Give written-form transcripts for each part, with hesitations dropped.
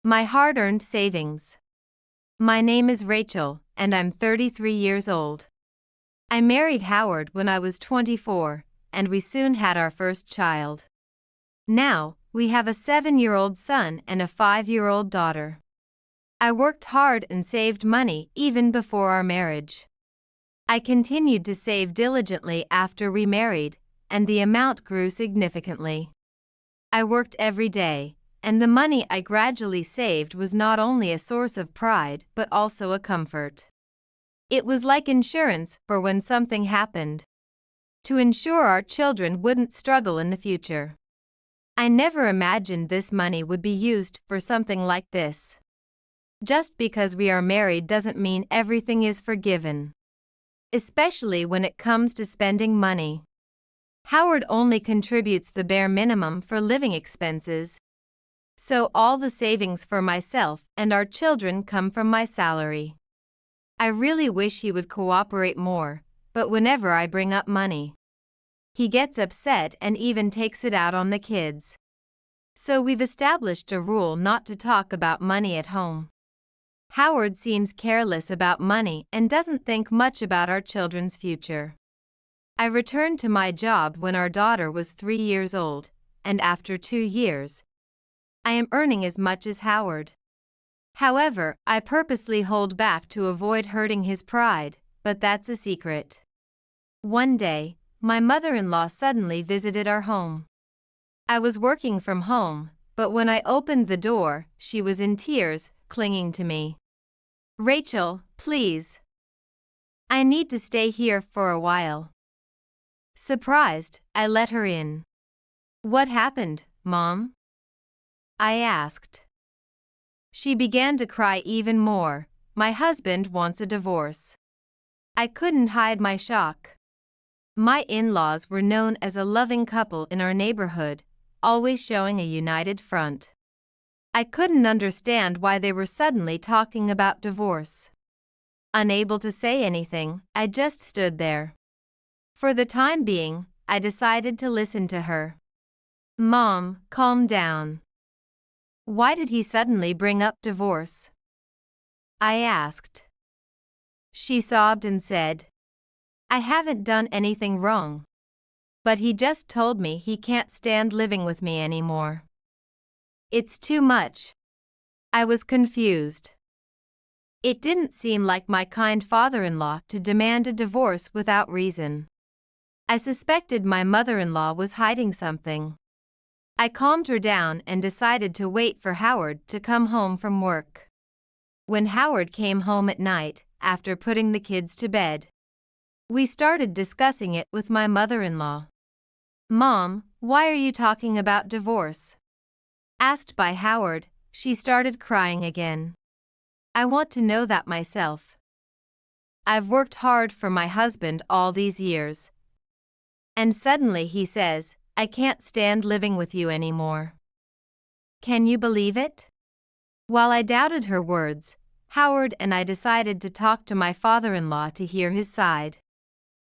My hard-earned savings. My name is Rachel, and I'm 33 years old. I married Howard when I was 24, and we soon had our first child. Now, we have a 7-year-old son and a 5-year-old daughter. I worked hard and saved money even before our marriage. I continued to save diligently after we married, and the amount grew significantly. I worked every day, and the money I gradually saved was not only a source of pride but also a comfort. It was like insurance for when something happened, to ensure our children wouldn't struggle in the future. I never imagined this money would be used for something like this. Just because we are married doesn't mean everything is forgiven, especially when it comes to spending money. Howard only contributes the bare minimum for living expenses, so all the savings for myself and our children come from my salary. I really wish he would cooperate more, but whenever I bring up money, he gets upset and even takes it out on the kids. So we've established a rule not to talk about money at home. Howard seems careless about money and doesn't think much about our children's future. I returned to my job when our daughter was 3 years old, and after 2 years, I am earning as much as Howard. However, I purposely hold back to avoid hurting his pride, but that's a secret. One day, my mother-in-law suddenly visited our home. I was working from home, but when I opened the door, she was in tears, clinging to me. "Rachel, please. I need to stay here for a while." Surprised, I let her in. "What happened, Mom?" I asked. She began to cry even more. "My husband wants a divorce." I couldn't hide my shock. My in-laws were known as a loving couple in our neighborhood, always showing a united front. I couldn't understand why they were suddenly talking about divorce. Unable to say anything, I just stood there. For the time being, I decided to listen to her. "Mom, calm down. Why did he suddenly bring up divorce?" I asked. She sobbed and said, "I haven't done anything wrong. But he just told me he can't stand living with me anymore. It's too much." I was confused. It didn't seem like my kind father-in-law to demand a divorce without reason. I suspected my mother-in-law was hiding something. I calmed her down and decided to wait for Howard to come home from work. When Howard came home at night, after putting the kids to bed, we started discussing it with my mother-in-law. "Mom, why are you talking about divorce?" Asked by Howard, she started crying again. "I want to know that myself. I've worked hard for my husband all these years. And suddenly he says, 'I can't stand living with you anymore.' Can you believe it?" While I doubted her words, Howard and I decided to talk to my father-in-law to hear his side,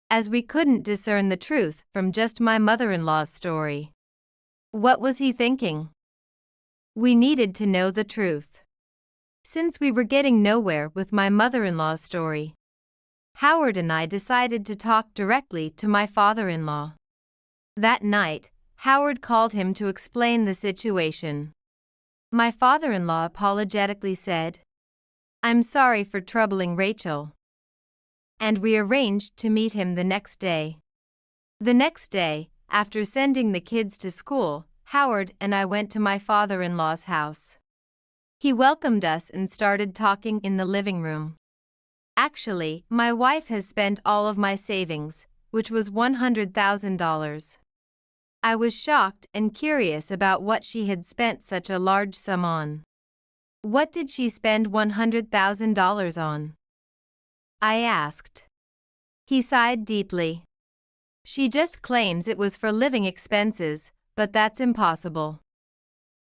as we couldn't discern the truth from just my mother-in-law's story. What was he thinking? We needed to know the truth, since we were getting nowhere with my mother-in-law's story. Howard and I decided to talk directly to my father-in-law. That night, Howard called him to explain the situation. My father-in-law apologetically said, "I'm sorry for troubling Rachel." And we arranged to meet him the next day. The next day, after sending the kids to school, Howard and I went to my father-in-law's house. He welcomed us and started talking in the living room. "Actually, my wife has spent all of my savings, which was $100,000. I was shocked and curious about what she had spent such a large sum on. "What did she spend $100,000 on?" I asked. He sighed deeply. "She just claims it was for living expenses, but that's impossible.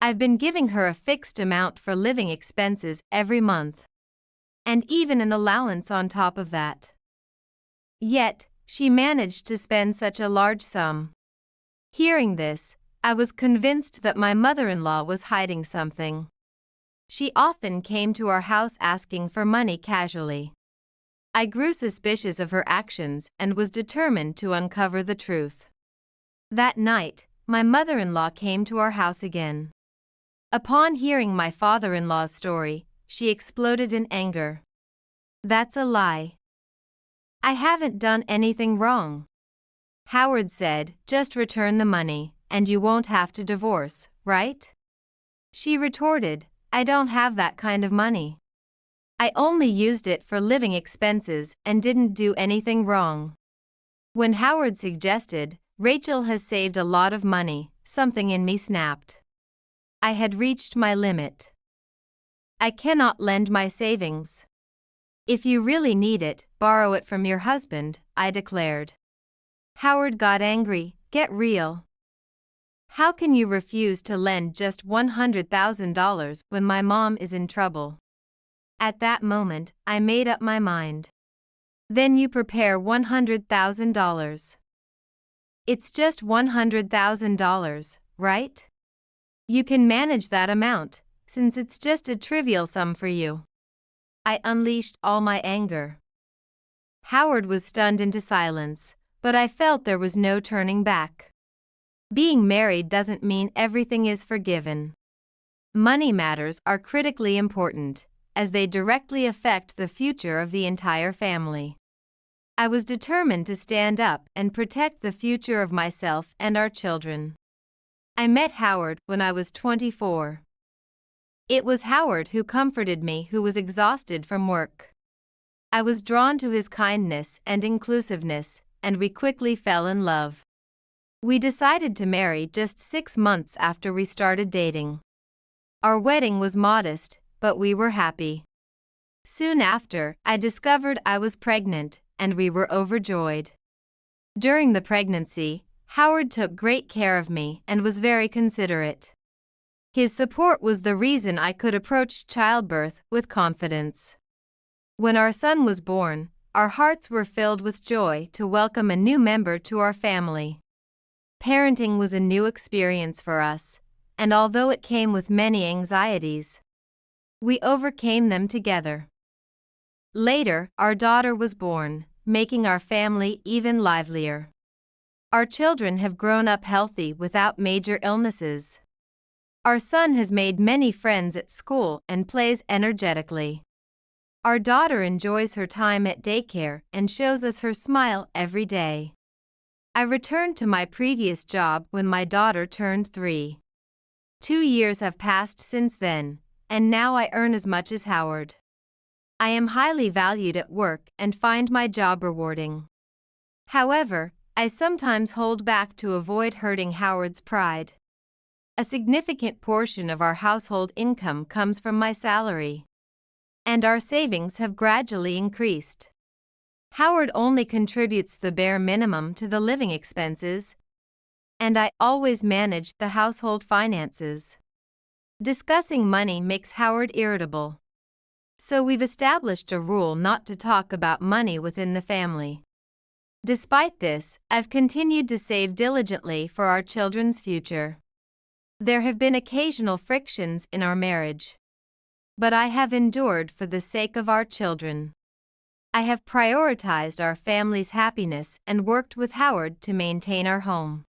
I've been giving her a fixed amount for living expenses every month, and even an allowance on top of that. Yet, she managed to spend such a large sum." Hearing this, I was convinced that my mother-in-law was hiding something. She often came to our house asking for money casually. I grew suspicious of her actions and was determined to uncover the truth. That night, my mother-in-law came to our house again. Upon hearing my father-in-law's story, she exploded in anger. "That's a lie. I haven't done anything wrong." Howard said, "Just return the money, and you won't have to divorce, right?" She retorted, "I don't have that kind of money. I only used it for living expenses and didn't do anything wrong." When Howard suggested, "Rachel has saved a lot of money," something in me snapped. I had reached my limit. "I cannot lend my savings." "If you really need it, borrow it from your husband," I declared. Howard got angry. "Get real. How can you refuse to lend just $100,000 when my mom is in trouble?" At that moment, I made up my mind. "Then you prepare $100,000. It's just $100,000, right? You can manage that amount, since it's just a trivial sum for you." I unleashed all my anger. Howard was stunned into silence, but I felt there was no turning back. Being married doesn't mean everything is forgiven. Money matters are critically important, as they directly affect the future of the entire family. I was determined to stand up and protect the future of myself and our children. I met Howard when I was 24. It was Howard who comforted me, who was exhausted from work. I was drawn to his kindness and inclusiveness, and we quickly fell in love. We decided to marry just 6 months after we started dating. Our wedding was modest, but we were happy. Soon after, I discovered I was pregnant, and we were overjoyed. During the pregnancy, Howard took great care of me and was very considerate. His support was the reason I could approach childbirth with confidence. When our son was born, our hearts were filled with joy to welcome a new member to our family. Parenting was a new experience for us, and although it came with many anxieties, we overcame them together. Later, our daughter was born, making our family even livelier. Our children have grown up healthy without major illnesses. Our son has made many friends at school and plays energetically. Our daughter enjoys her time at daycare and shows us her smile every day. I returned to my previous job when my daughter turned 3. 2 years have passed since then, and now I earn as much as Howard. I am highly valued at work and find my job rewarding. However, I sometimes hold back to avoid hurting Howard's pride. A significant portion of our household income comes from my salary, and our savings have gradually increased. Howard only contributes the bare minimum to the living expenses, and I always manage the household finances. Discussing money makes Howard irritable, so we've established a rule not to talk about money within the family. Despite this, I've continued to save diligently for our children's future. There have been occasional frictions in our marriage, but I have endured for the sake of our children. I have prioritized our family's happiness and worked with Howard to maintain our home.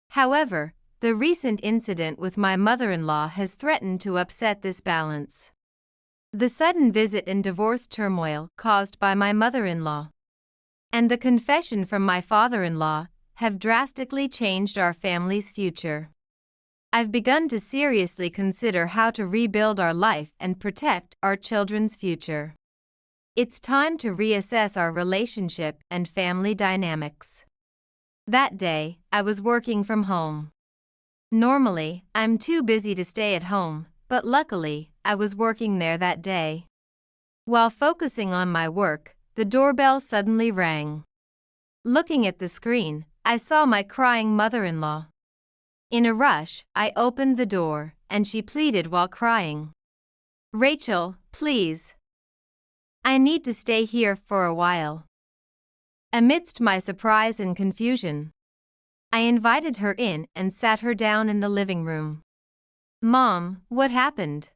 However, the recent incident with my mother-in-law has threatened to upset this balance. The sudden visit and divorce turmoil caused by my mother-in-law and the confession from my father-in-law have drastically changed our family's future. I've begun to seriously consider how to rebuild our life and protect our children's future. It's time to reassess our relationship and family dynamics. That day, I was working from home. Normally, I'm too busy to stay at home, but luckily, I was working there that day. While focusing on my work, the doorbell suddenly rang. Looking at the screen, I saw my crying mother-in-law. In a rush, I opened the door, and she pleaded while crying, "Rachel, please. I need to stay here for a while." Amidst my surprise and confusion, I invited her in and sat her down in the living room. "Mom, what happened?"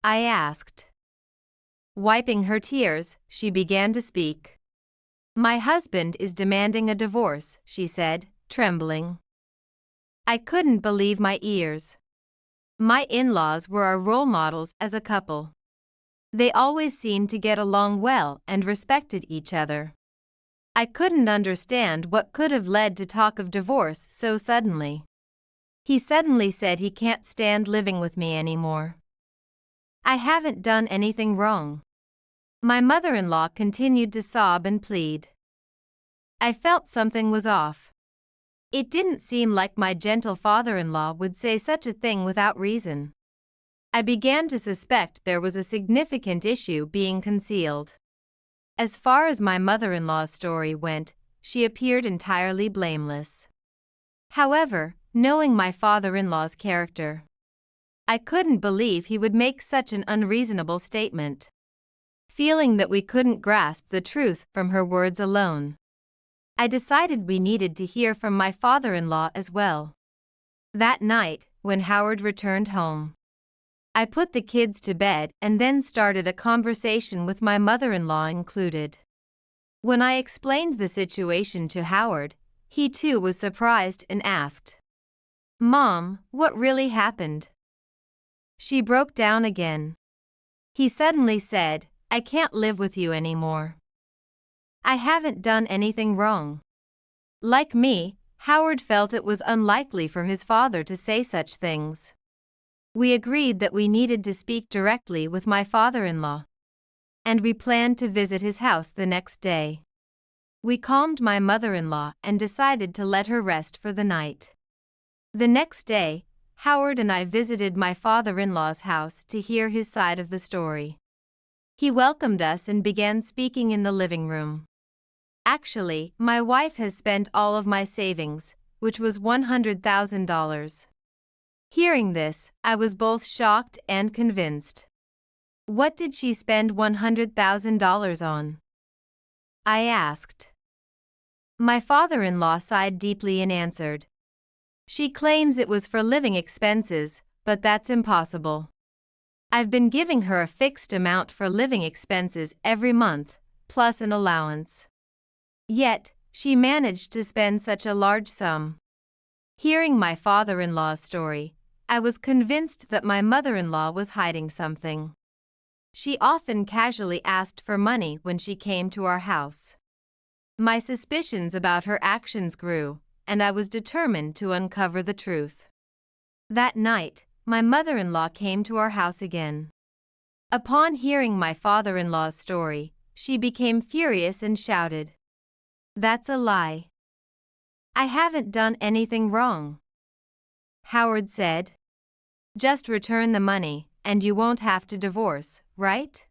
I asked. Wiping her tears, she began to speak. My husband is demanding a divorce, she said, trembling. I couldn't believe my ears. My in-laws were our role models as a couple. They always seemed to get along well and respected each other. I couldn't understand what could have led to talk of divorce so suddenly. He suddenly said he can't stand living with me anymore. I haven't done anything wrong. My mother-in-law continued to sob and plead. I felt something was off. It didn't seem like my gentle father-in-law would say such a thing without reason. I began to suspect there was a significant issue being concealed. As far as my mother-in-law's story went, she appeared entirely blameless. However, knowing my father-in-law's character, I couldn't believe he would make such an unreasonable statement. Feeling that we couldn't grasp the truth from her words alone, I decided we needed to hear from my father-in-law as well. That night, when Howard returned home, I put the kids to bed and then started a conversation with my mother-in-law included. When I explained the situation to Howard, he too was surprised and asked, "Mom, what really happened?" She broke down again. He suddenly said, "I can't live with you anymore. I haven't done anything wrong." Like me, Howard felt it was unlikely for his father to say such things. We agreed that we needed to speak directly with my father-in-law, and we planned to visit his house the next day. We calmed my mother-in-law and decided to let her rest for the night. The next day, Howard and I visited my father-in-law's house to hear his side of the story. He welcomed us and began speaking in the living room. Actually, my wife has spent all of my savings, which was $100,000. Hearing this, I was both shocked and convinced. What did she spend $100,000 on? I asked. My father-in-law sighed deeply and answered. She claims it was for living expenses, but that's impossible. I've been giving her a fixed amount for living expenses every month, plus an allowance. Yet, she managed to spend such a large sum. Hearing my father-in-law's story, I was convinced that my mother-in-law was hiding something. She often casually asked for money when she came to our house. My suspicions about her actions grew, and I was determined to uncover the truth. That night, my mother-in-law came to our house again. Upon hearing my father-in-law's story, she became furious and shouted, "That's a lie. I haven't done anything wrong." Howard said, "Just return the money, and you won't have to divorce, right?"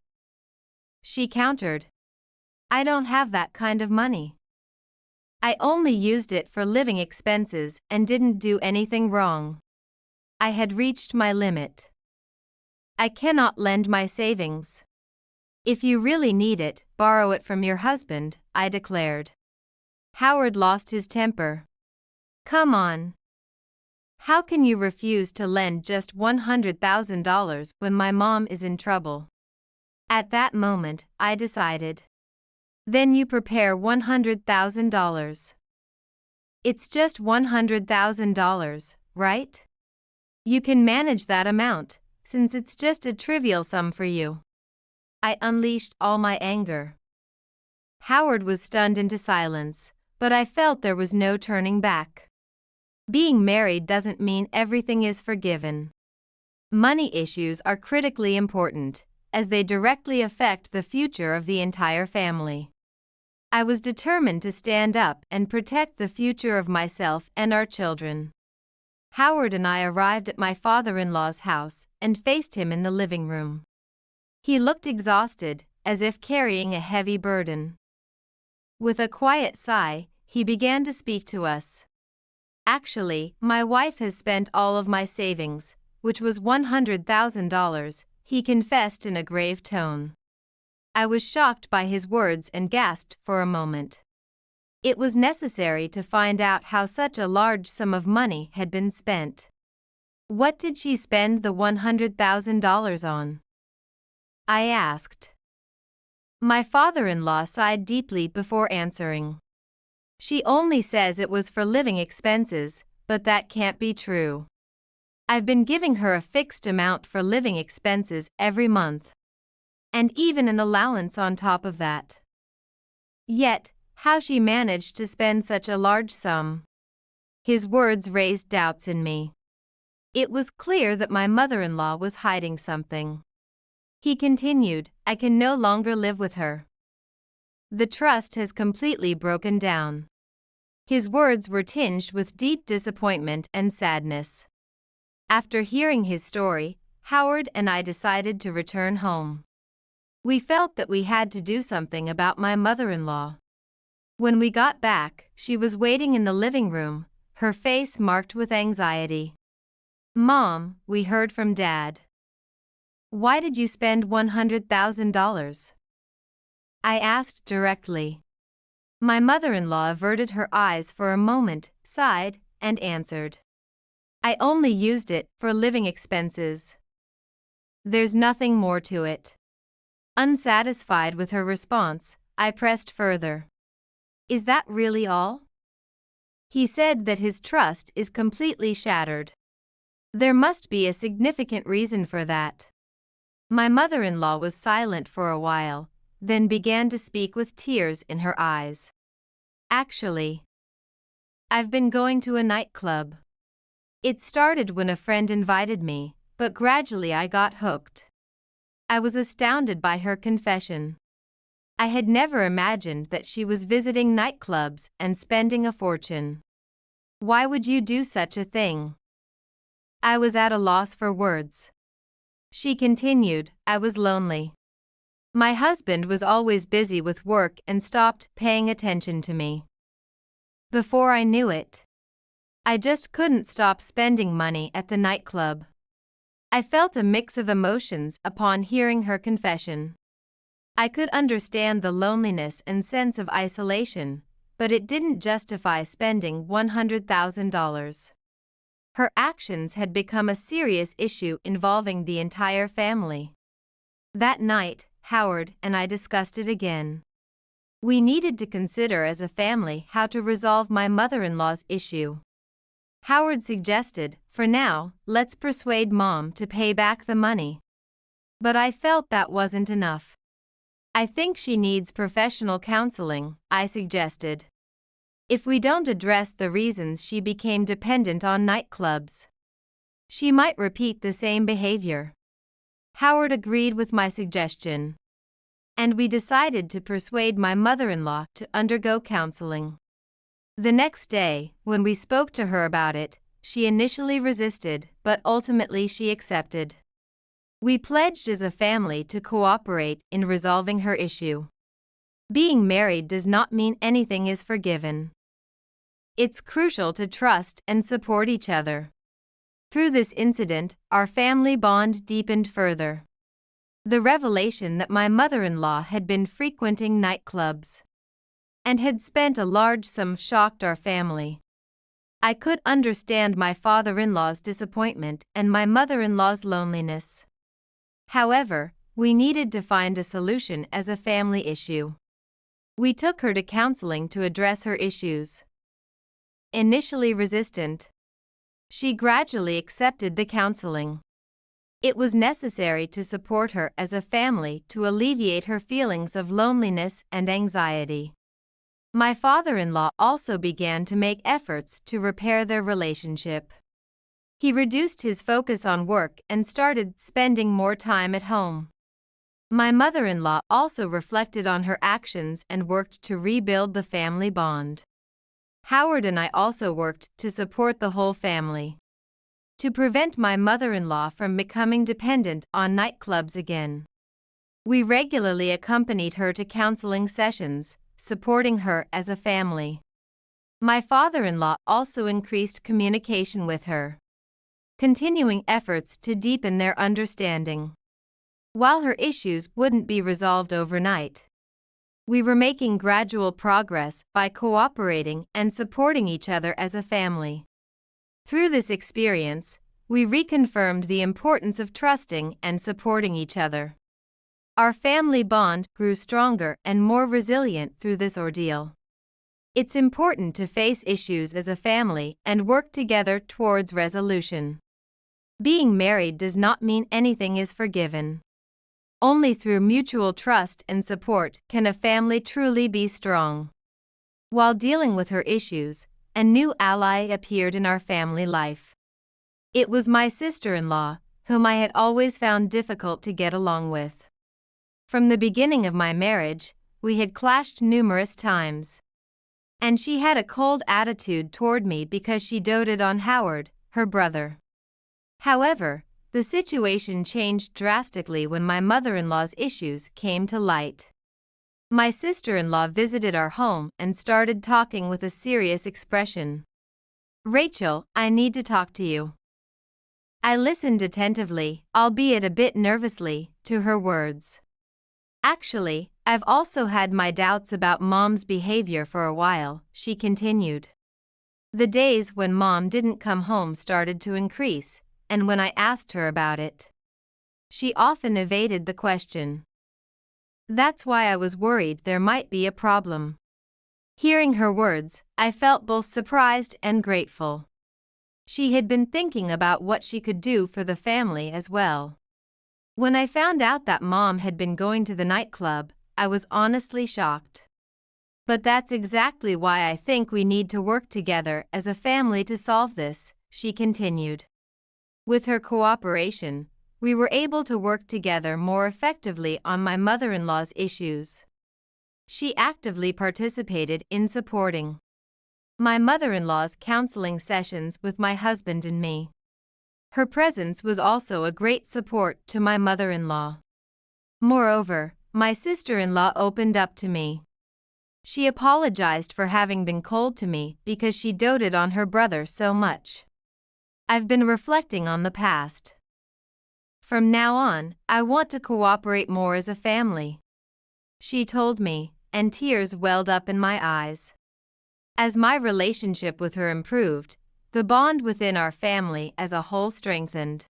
She countered, "I don't have that kind of money. I only used it for living expenses and didn't do anything wrong. I had reached my limit. I cannot lend my savings. If you really need it, borrow it from your husband," I declared. Howard lost his temper. "Come on. How can you refuse to lend just $100,000 when my mom is in trouble?" At that moment, I decided. Then you prepare $100,000. It's just $100,000, right? You can manage that amount, since it's just a trivial sum for you. I unleashed all my anger. Howard was stunned into silence, but I felt there was no turning back. Being married doesn't mean everything is forgiven. Money issues are critically important, as they directly affect the future of the entire family. I was determined to stand up and protect the future of myself and our children. Howard and I arrived at my father-in-law's house and faced him in the living room. He looked exhausted, as if carrying a heavy burden. With a quiet sigh, he began to speak to us. "Actually, my wife has spent all of my savings, which was $100,000, he confessed in a grave tone. I was shocked by his words and gasped for a moment. It was necessary to find out how such a large sum of money had been spent. What did she spend the $100,000 on? I asked. My father-in-law sighed deeply before answering. She only says it was for living expenses, but that can't be true. I've been giving her a fixed amount for living expenses every month. And even an allowance on top of that. Yet, how she managed to spend such a large sum. His words raised doubts in me. It was clear that my mother-in-law was hiding something. He continued, I can no longer live with her. The trust has completely broken down. His words were tinged with deep disappointment and sadness. After hearing his story, Howard and I decided to return home. We felt that we had to do something about my mother-in-law. When we got back, she was waiting in the living room, her face marked with anxiety. Mom, we heard from Dad. Why did you spend $100,000? I asked directly. My mother-in-law averted her eyes for a moment, sighed, and answered. I only used it for living expenses. There's nothing more to it. Unsatisfied with her response, I pressed further. Is that really all? He said that his trust is completely shattered. There must be a significant reason for that. My mother-in-law was silent for a while, then began to speak with tears in her eyes. Actually, I've been going to a nightclub. It started when a friend invited me, but gradually I got hooked. I was astounded by her confession. I had never imagined that she was visiting nightclubs and spending a fortune. Why would you do such a thing? I was at a loss for words. She continued, I was lonely. My husband was always busy with work and stopped paying attention to me. Before I knew it, I just couldn't stop spending money at the nightclub. I felt a mix of emotions upon hearing her confession. I could understand the loneliness and sense of isolation, but it didn't justify spending $100,000. Her actions had become a serious issue involving the entire family. That night, Howard and I discussed it again. We needed to consider as a family how to resolve my mother-in-law's issue. Howard suggested, for now, let's persuade Mom to pay back the money. But I felt that wasn't enough. I think she needs professional counseling, I suggested. If we don't address the reasons she became dependent on nightclubs, she might repeat the same behavior. Howard agreed with my suggestion, and we decided to persuade my mother-in-law to undergo counseling. The next day, when we spoke to her about it, she initially resisted, but ultimately she accepted. We pledged as a family to cooperate in resolving her issue. Being married does not mean anything is forgiven. It's crucial to trust and support each other. Through this incident, our family bond deepened further. The revelation that my mother-in-law had been frequenting nightclubs and had spent a large sum shocked our family. I could understand my father-in-law's disappointment and my mother-in-law's loneliness. However, we needed to find a solution as a family issue. We took her to counseling to address her issues. Initially resistant, she gradually accepted the counseling. It was necessary to support her as a family to alleviate her feelings of loneliness and anxiety. My father-in-law also began to make efforts to repair their relationship. He reduced his focus on work and started spending more time at home. My mother-in-law also reflected on her actions and worked to rebuild the family bond. Howard and I also worked to support the whole family. To prevent my mother-in-law from becoming dependent on nightclubs again, we regularly accompanied her to counseling sessions, supporting her as a family. My father-in-law also increased communication with her, continuing efforts to deepen their understanding. While her issues wouldn't be resolved overnight, we were making gradual progress by cooperating and supporting each other as a family. Through this experience, we reconfirmed the importance of trusting and supporting each other. Our family bond grew stronger and more resilient through this ordeal. It's important to face issues as a family and work together towards resolution. Being married does not mean anything is forgiven. Only through mutual trust and support can a family truly be strong. While dealing with her issues, a new ally appeared in our family life. It was my sister-in-law, whom I had always found difficult to get along with. From the beginning of my marriage, we had clashed numerous times. And she had a cold attitude toward me because she doted on Howard, her brother. However, the situation changed drastically when my mother-in-law's issues came to light. My sister-in-law visited our home and started talking with a serious expression. "Rachel, I need to talk to you." I listened attentively, albeit a bit nervously, to her words. "Actually, I've also had my doubts about Mom's behavior for a while," she continued. "The days when Mom didn't come home started to increase, and when I asked her about it, she often evaded the question. That's why I was worried there might be a problem." Hearing her words, I felt both surprised and grateful. She had been thinking about what she could do for the family as well. When I found out that Mom had been going to the nightclub, I was honestly shocked. "But that's exactly why I think we need to work together as a family to solve this," she continued. With her cooperation, we were able to work together more effectively on my mother-in-law's issues. She actively participated in supporting my mother-in-law's counseling sessions with my husband and me. Her presence was also a great support to my mother-in-law. Moreover, my sister-in-law opened up to me. She apologized for having been cold to me because she doted on her brother so much. "I've been reflecting on the past. From now on, I want to cooperate more as a family," she told me, and tears welled up in my eyes. As my relationship with her improved, the bond within our family as a whole strengthened.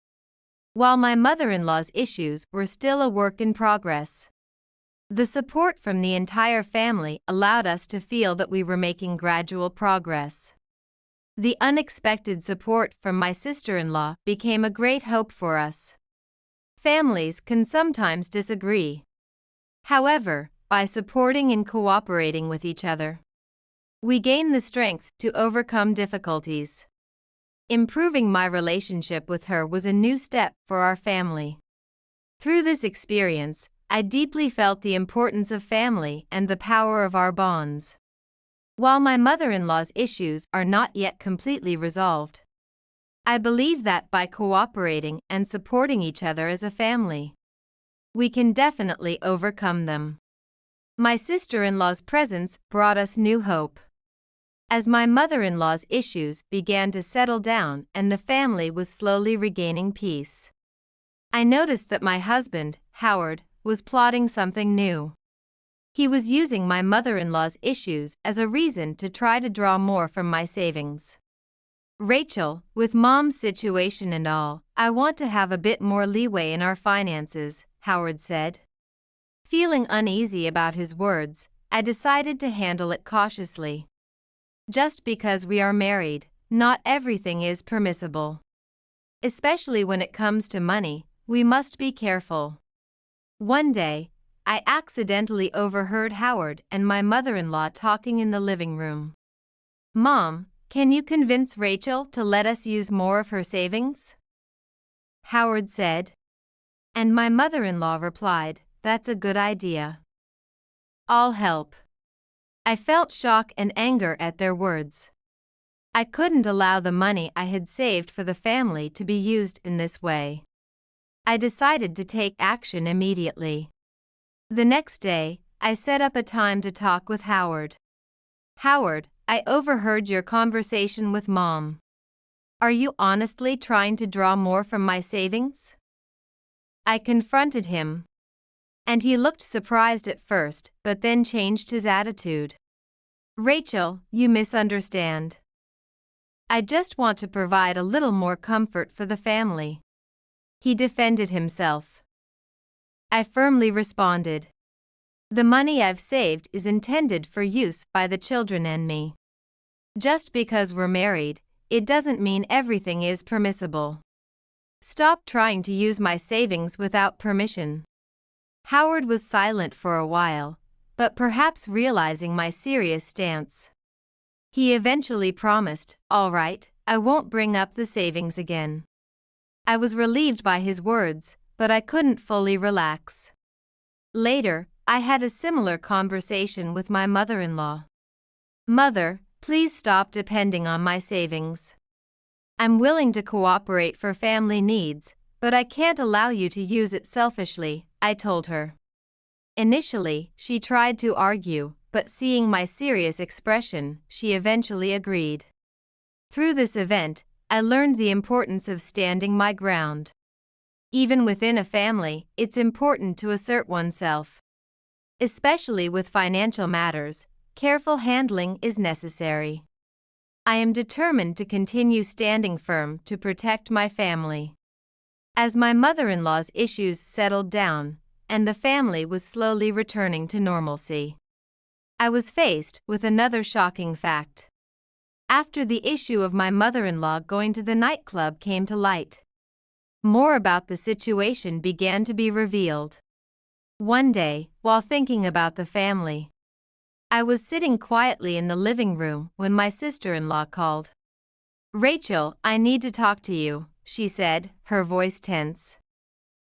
While my mother-in-law's issues were still a work in progress, the support from the entire family allowed us to feel that we were making gradual progress. The unexpected support from my sister-in-law became a great hope for us. Families can sometimes disagree. However, by supporting and cooperating with each other, we gain the strength to overcome difficulties. Improving my relationship with her was a new step for our family. Through this experience, I deeply felt the importance of family and the power of our bonds. While my mother-in-law's issues are not yet completely resolved, I believe that by cooperating and supporting each other as a family, we can definitely overcome them. My sister-in-law's presence brought us new hope. As my mother-in-law's issues began to settle down and the family was slowly regaining peace, I noticed that my husband, Howard, was plotting something new. He was using my mother-in-law's issues as a reason to try to draw more from my savings. "Rachel, with Mom's situation and all, I want to have a bit more leeway in our finances," Howard said. Feeling uneasy about his words, I decided to handle it cautiously. Just because we are married, not everything is permissible. Especially when it comes to money, we must be careful. One day, I accidentally overheard Howard and my mother-in-law talking in the living room. "Mom, can you convince Rachel to let us use more of her savings?" Howard said. And my mother-in-law replied, "That's a good idea. I'll help." I felt shock and anger at their words. I couldn't allow the money I had saved for the family to be used in this way. I decided to take action immediately. The next day, I set up a time to talk with Howard. "Howard, I overheard your conversation with Mom. Are you honestly trying to draw more from my savings?" I confronted him, and he looked surprised at first, but then changed his attitude. "Rachel, you misunderstand. I just want to provide a little more comfort for the family," he defended himself. I firmly responded. The money I've saved is intended for use by the children and me. Just because we're married, it doesn't mean everything is permissible. Stop trying to use my savings without permission. Howard was silent for a while, but perhaps realizing my serious stance. He eventually promised, "All right, I won't bring up the savings again." I was relieved by his words, but I couldn't fully relax. Later, I had a similar conversation with my mother-in-law. "Mother, please stop depending on my savings. I'm willing to cooperate for family needs, but I can't allow you to use it selfishly," I told her. Initially, she tried to argue, but seeing my serious expression, she eventually agreed. Through this event, I learned the importance of standing my ground. Even within a family, it's important to assert oneself. Especially with financial matters, careful handling is necessary. I am determined to continue standing firm to protect my family. As my mother-in-law's issues settled down, and the family was slowly returning to normalcy, I was faced with another shocking fact. After the issue of my mother-in-law going to the nightclub came to light, more about the situation began to be revealed. One day, while thinking about the family, I was sitting quietly in the living room when my sister-in-law called. "Rachel, I need to talk to you," she said, her voice tense.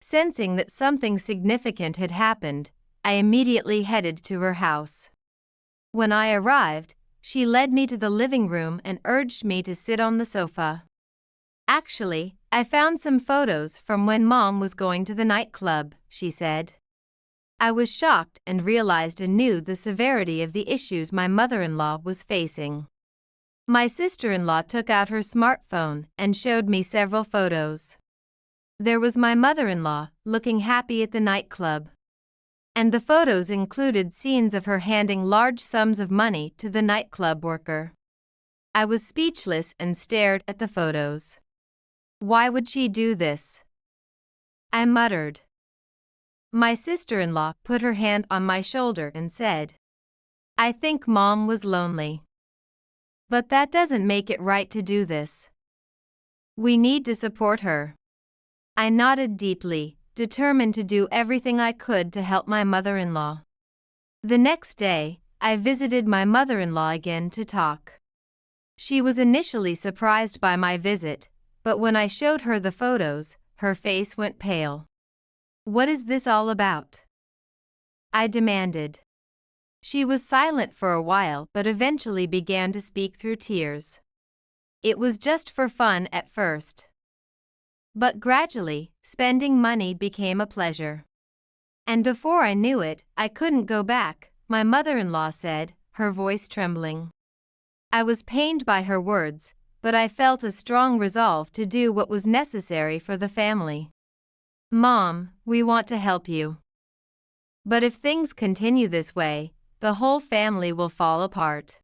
Sensing that something significant had happened, I immediately headed to her house. When I arrived, she led me to the living room and urged me to sit on the sofa. "Actually, I found some photos from when Mom was going to the nightclub," she said. I was shocked and realized anew the severity of the issues my mother-in-law was facing. My sister-in-law took out her smartphone and showed me several photos. There was my mother-in-law, looking happy at the nightclub. And the photos included scenes of her handing large sums of money to the nightclub worker. I was speechless and stared at the photos. Why would she do this? I muttered. My sister-in-law put her hand on my shoulder and said, "I think Mom was lonely. But that doesn't make it right to do this. We need to support her." I nodded deeply, determined to do everything I could to help my mother-in-law. The next day, I visited my mother-in-law again to talk. She was initially surprised by my visit, but when I showed her the photos, her face went pale. "What is this all about?" I demanded. She was silent for a while but eventually began to speak through tears. "It was just for fun at first. But gradually, spending money became a pleasure. And before I knew it, I couldn't go back," my mother-in-law said, her voice trembling. I was pained by her words, but I felt a strong resolve to do what was necessary for the family. "Mom, we want to help you. But if things continue this way, the whole family will fall apart.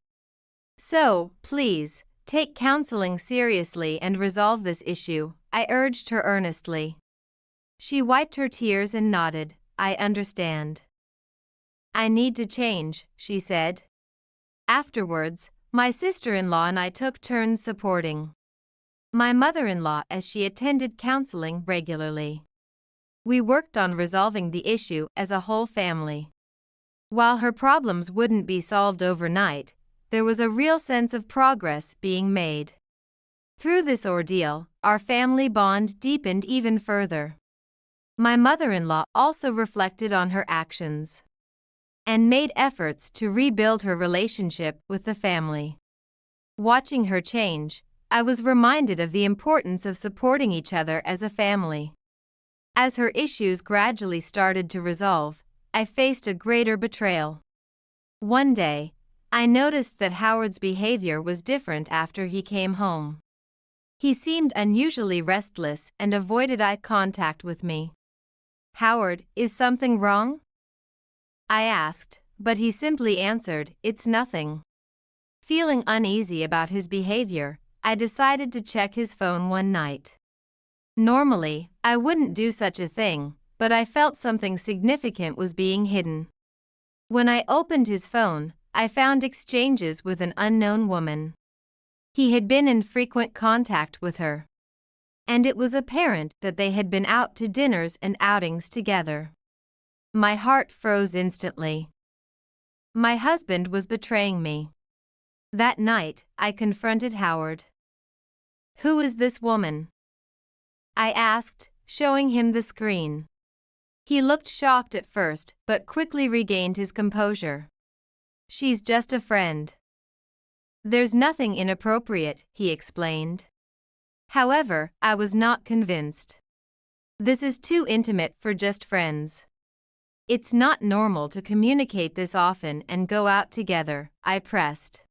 So, please, take counseling seriously and resolve this issue," I urged her earnestly. She wiped her tears and nodded. "I understand. I need to change," she said. Afterwards, my sister-in-law and I took turns supporting my mother-in-law as she attended counseling regularly. We worked on resolving the issue as a whole family. While her problems wouldn't be solved overnight, there was a real sense of progress being made. Through this ordeal, our family bond deepened even further. My mother-in-law also reflected on her actions and made efforts to rebuild her relationship with the family. Watching her change, I was reminded of the importance of supporting each other as a family. As her issues gradually started to resolve, I faced a greater betrayal. One day, I noticed that Howard's behavior was different after he came home. He seemed unusually restless and avoided eye contact with me. "Howard, is something wrong?" I asked, but he simply answered, "It's nothing." Feeling uneasy about his behavior, I decided to check his phone one night. Normally, I wouldn't do such a thing, but I felt something significant was being hidden. When I opened his phone, I found exchanges with an unknown woman. He had been in frequent contact with her, and it was apparent that they had been out to dinners and outings together. My heart froze instantly. My husband was betraying me. That night, I confronted Howard. "Who is this woman?" I asked, showing him the screen. He looked shocked at first, but quickly regained his composure. "She's just a friend. There's nothing inappropriate," he explained. However, I was not convinced. "This is too intimate for just friends. It's not normal to communicate this often and go out together," I pressed.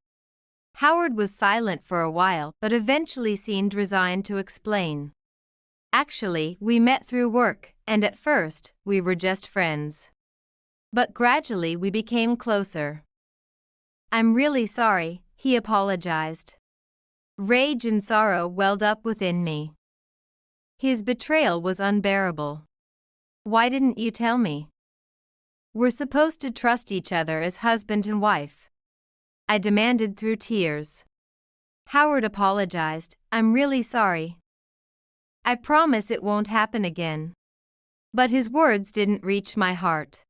Howard was silent for a while but eventually seemed resigned to explain. "Actually, we met through work, and at first, we were just friends. But gradually we became closer." "I'm really sorry," he apologized. Rage and sorrow welled up within me. His betrayal was unbearable. "Why didn't you tell me? We're supposed to trust each other as husband and wife," I demanded through tears. Howard apologized. "I'm really sorry. I promise it won't happen again." But his words didn't reach my heart.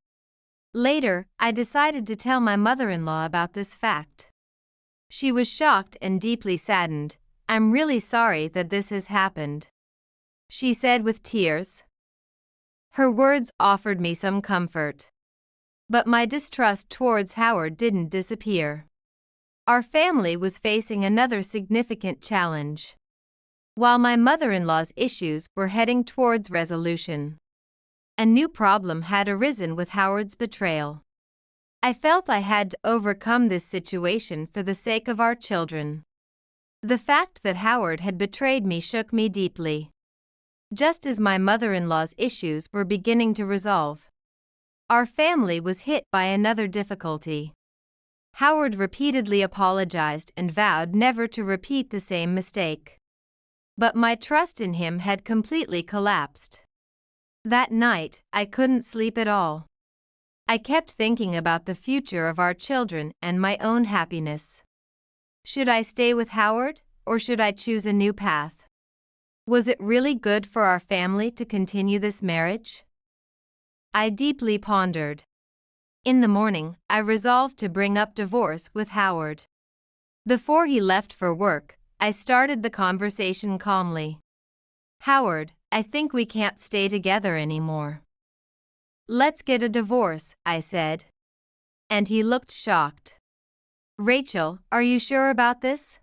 Later, I decided to tell my mother-in-law about this fact. She was shocked and deeply saddened. "I'm really sorry that this has happened," she said with tears. Her words offered me some comfort. But my distrust towards Howard didn't disappear. Our family was facing another significant challenge. While my mother-in-law's issues were heading towards resolution, a new problem had arisen with Howard's betrayal. I felt I had to overcome this situation for the sake of our children. The fact that Howard had betrayed me shook me deeply. Just as my mother-in-law's issues were beginning to resolve, our family was hit by another difficulty. Howard repeatedly apologized and vowed never to repeat the same mistake. But my trust in him had completely collapsed. That night, I couldn't sleep at all. I kept thinking about the future of our children and my own happiness. Should I stay with Howard, or should I choose a new path? Was it really good for our family to continue this marriage? I deeply pondered. In the morning, I resolved to bring up divorce with Howard. Before he left for work, I started the conversation calmly. "Howard, I think we can't stay together anymore. Let's get a divorce," I said. And he looked shocked. "Rachel, are you sure about this?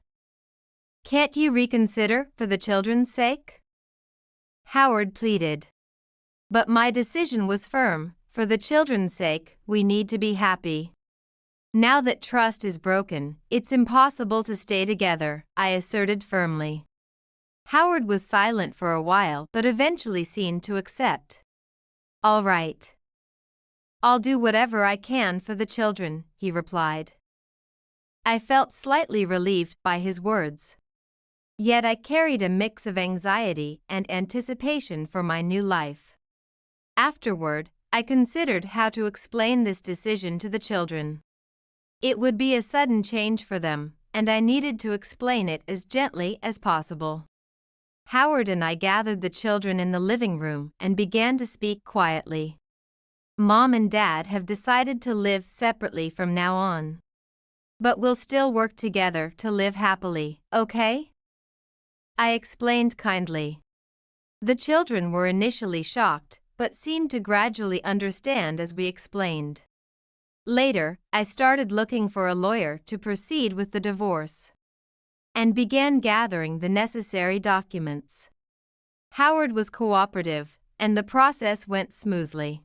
Can't you reconsider for the children's sake?" Howard pleaded. But my decision was firm. For the children's sake, we need to be happy. Now that trust is broken, it's impossible to stay together, I asserted firmly. Howard was silent for a while but eventually seemed to accept. "All right. I'll do whatever I can for the children," he replied. I felt slightly relieved by his words. Yet I carried a mix of anxiety and anticipation for my new life. Afterward, I considered how to explain this decision to the children. It would be a sudden change for them, and I needed to explain it as gently as possible. Howard and I gathered the children in the living room and began to speak quietly. "Mom and Dad have decided to live separately from now on. But we'll still work together to live happily, okay?" I explained kindly. The children were initially shocked, but seemed to gradually understand as we explained. Later, I started looking for a lawyer to proceed with the divorce, and began gathering the necessary documents. Howard was cooperative, and the process went smoothly.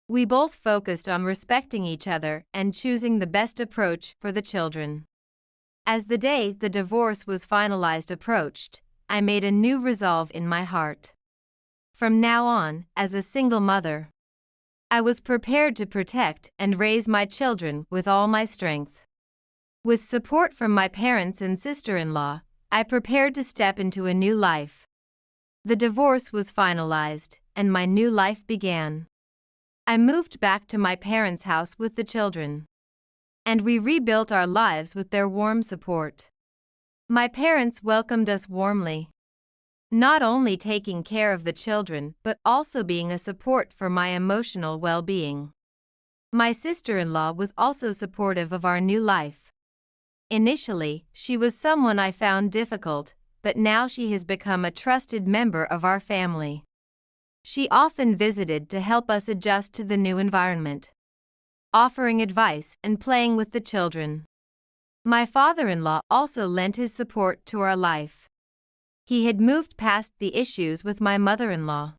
We both focused on respecting each other and choosing the best approach for the children. As the day the divorce was finalized approached, I made a new resolve in my heart. From now on, as a single mother, I was prepared to protect and raise my children with all my strength. With support from my parents and sister-in-law, I prepared to step into a new life. The divorce was finalized, and my new life began. I moved back to my parents' house with the children, and we rebuilt our lives with their warm support. My parents welcomed us warmly, not only taking care of the children but also being a support for my emotional well-being. My sister-in-law was also supportive of our new life. Initially, she was someone I found difficult, but now she has become a trusted member of our family. She often visited to help us adjust to the new environment, offering advice and playing with the children. My father-in-law also lent his support to our life. He had moved past the issues with my mother-in-law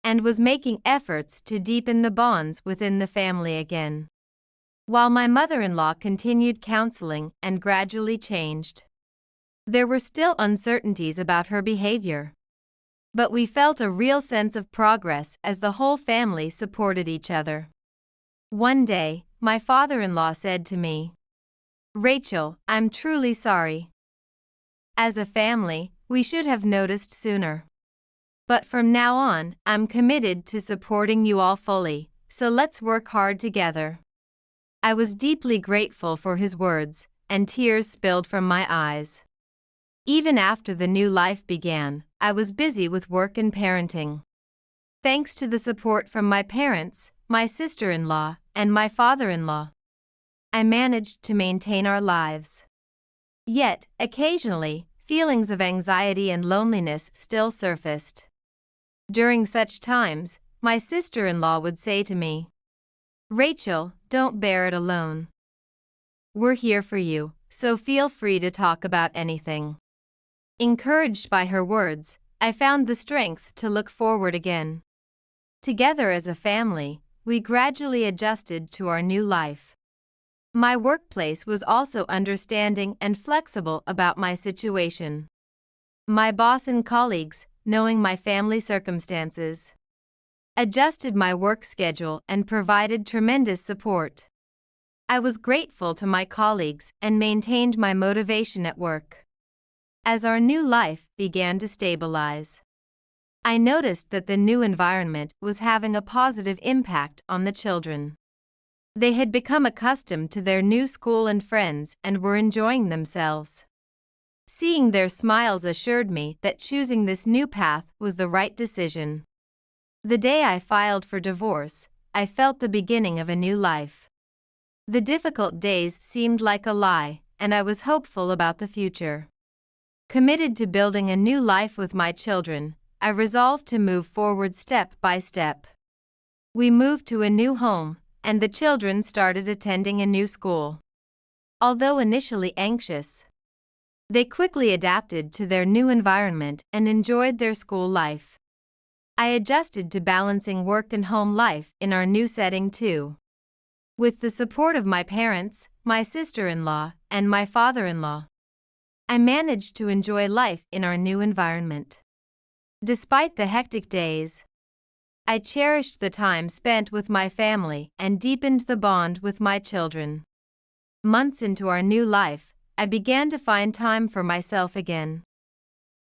and was making efforts to deepen the bonds within the family again, while my mother-in-law continued counseling and gradually changed. There were still uncertainties about her behavior, but we felt a real sense of progress as the whole family supported each other. One day, my father-in-law said to me, "Rachel, I'm truly sorry. As a family, we should have noticed sooner. But from now on, I'm committed to supporting you all fully, so let's work hard together." I was deeply grateful for his words, and tears spilled from my eyes. Even after the new life began, I was busy with work and parenting. Thanks to the support from my parents, my sister-in-law, and my father-in-law, I managed to maintain our lives. Yet, occasionally, feelings of anxiety and loneliness still surfaced. During such times, my sister-in-law would say to me, "Rachel, don't bear it alone. We're here for you, so feel free to talk about anything." Encouraged by her words, I found the strength to look forward again. Together as a family, we gradually adjusted to our new life. My workplace was also understanding and flexible about my situation. My boss and colleagues, knowing my family circumstances, adjusted my work schedule and provided tremendous support. I was grateful to my colleagues and maintained my motivation at work. As our new life began to stabilize, I noticed that the new environment was having a positive impact on the children. They had become accustomed to their new school and friends and were enjoying themselves. Seeing their smiles assured me that choosing this new path was the right decision. The day I filed for divorce, I felt the beginning of a new life. The difficult days seemed like a lie, and I was hopeful about the future. Committed to building a new life with my children, I resolved to move forward step by step. We moved to a new home, and the children started attending a new school. Although initially anxious, they quickly adapted to their new environment and enjoyed their school life. I adjusted to balancing work and home life in our new setting too. With the support of my parents, my sister-in-law, and my father-in-law, I managed to enjoy life in our new environment. Despite the hectic days, I cherished the time spent with my family and deepened the bond with my children. Months into our new life, I began to find time for myself again.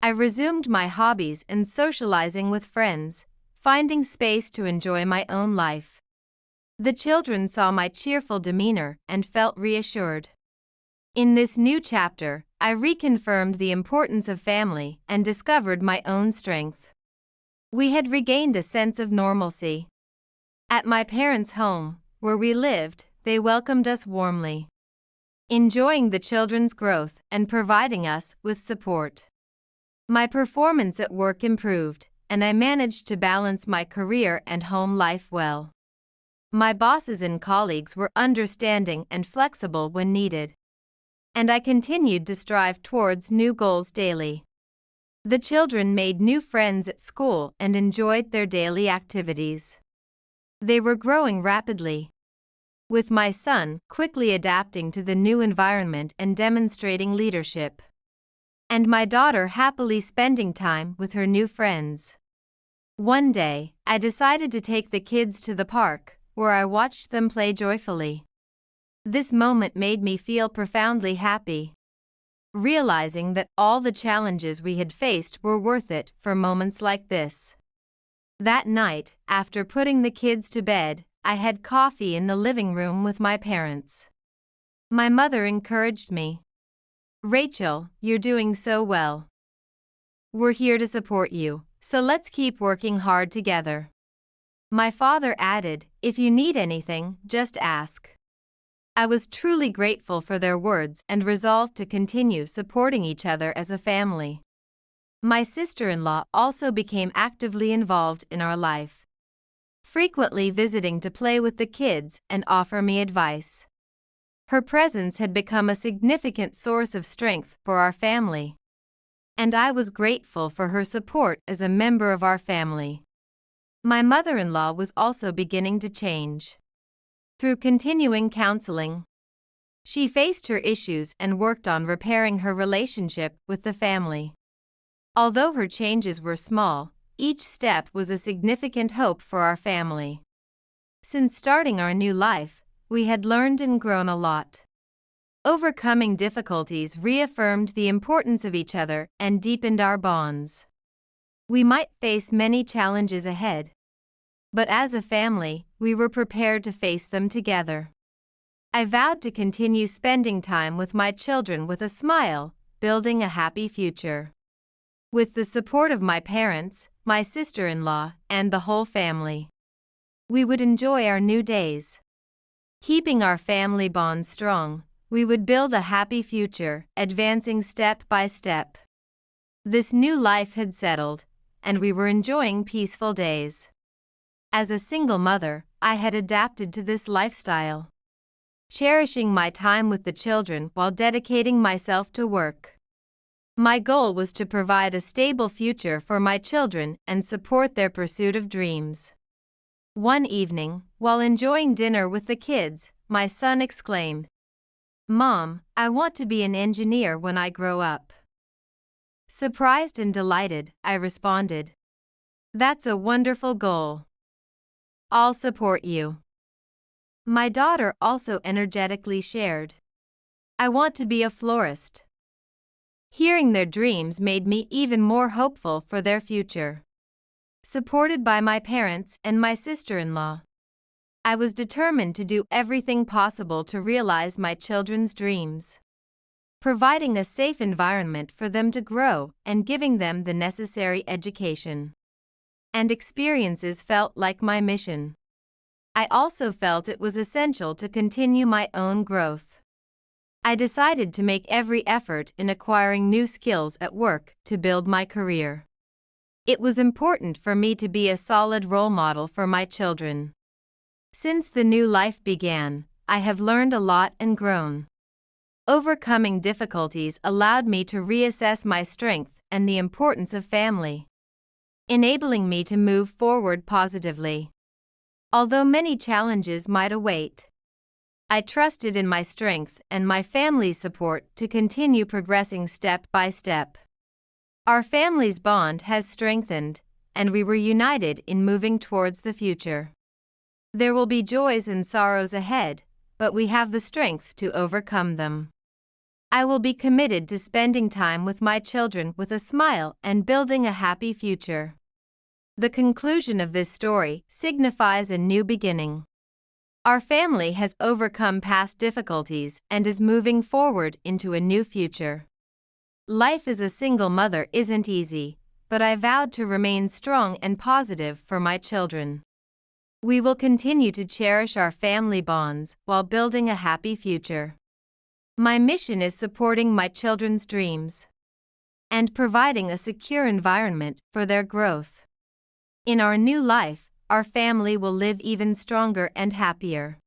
I resumed my hobbies and socializing with friends, finding space to enjoy my own life. The children saw my cheerful demeanor and felt reassured. In this new chapter, I reconfirmed the importance of family and discovered my own strength. We had regained a sense of normalcy. At my parents' home, where we lived, they welcomed us warmly, enjoying the children's growth and providing us with support. My performance at work improved, and I managed to balance my career and home life well. My bosses and colleagues were understanding and flexible when needed, and I continued to strive towards new goals daily. The children made new friends at school and enjoyed their daily activities. They were growing rapidly, with my son quickly adapting to the new environment and demonstrating leadership, and my daughter happily spending time with her new friends. One day, I decided to take the kids to the park, where I watched them play joyfully. This moment made me feel profoundly happy, realizing that all the challenges we had faced were worth it for moments like this. That night, after putting the kids to bed, I had coffee in the living room with my parents. My mother encouraged me. "Rachel, you're doing so well. We're here to support you, so let's keep working hard together." My father added, "If you need anything, just ask." I was truly grateful for their words and resolved to continue supporting each other as a family. My sister-in-law also became actively involved in our life, frequently visiting to play with the kids and offer me advice. Her presence had become a significant source of strength for our family, and I was grateful for her support as a member of our family. My mother-in-law was also beginning to change. Through continuing counseling, she faced her issues and worked on repairing her relationship with the family. Although her changes were small, each step was a significant hope for our family. Since starting our new life, we had learned and grown a lot. Overcoming difficulties reaffirmed the importance of each other and deepened our bonds. We might face many challenges ahead, but as a family, we were prepared to face them together. I vowed to continue spending time with my children with a smile, building a happy future. With the support of my parents, my sister-in-law, and the whole family, we would enjoy our new days. Keeping our family bonds strong, we would build a happy future, advancing step by step. This new life had settled, and we were enjoying peaceful days. As a single mother, I had adapted to this lifestyle, cherishing my time with the children while dedicating myself to work. My goal was to provide a stable future for my children and support their pursuit of dreams. One evening, while enjoying dinner with the kids, my son exclaimed, "Mom, I want to be an engineer when I grow up." Surprised and delighted, I responded, "That's a wonderful goal. I'll support you." My daughter also energetically shared, "I want to be a florist." Hearing their dreams made me even more hopeful for their future. Supported by my parents and my sister-in-law, I was determined to do everything possible to realize my children's dreams. Providing a safe environment for them to grow and giving them the necessary education and experiences felt like my mission. I also felt it was essential to continue my own growth. I decided to make every effort in acquiring new skills at work to build my career. It was important for me to be a solid role model for my children. Since the new life began, I have learned a lot and grown. Overcoming difficulties allowed me to reassess my strength and the importance of family, enabling me to move forward positively. Although many challenges might await, I trusted in my strength and my family's support to continue progressing step by step. Our family's bond has strengthened, and we were united in moving towards the future. There will be joys and sorrows ahead, but we have the strength to overcome them. I will be committed to spending time with my children with a smile and building a happy future. The conclusion of this story signifies a new beginning. Our family has overcome past difficulties and is moving forward into a new future. Life as a single mother isn't easy, but I vowed to remain strong and positive for my children. We will continue to cherish our family bonds while building a happy future. My mission is supporting my children's dreams and providing a secure environment for their growth. In our new life, our family will live even stronger and happier.